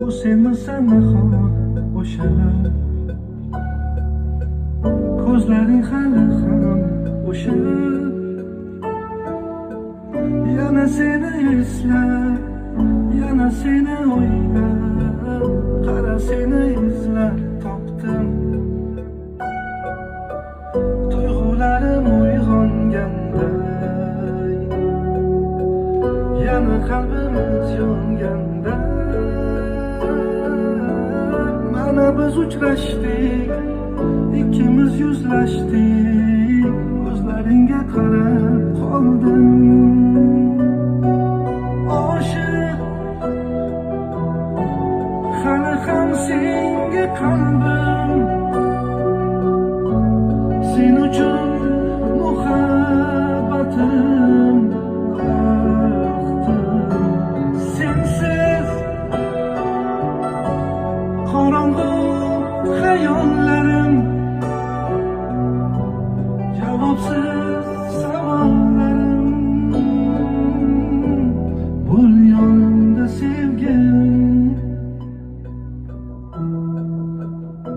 Bu senmisan nahot o'sha ko'zlaring hali ham o'sha yana seni eslab yana seni o'ylab qara seni izlab topdim tuyg'ularim uyg'onganday yana qalbimiz yonganda mana biz uchrashdik ikkimiz yuzlashdik ko'zlaringga qarab qoldim oshiq hali ham senga qalbim sen uchun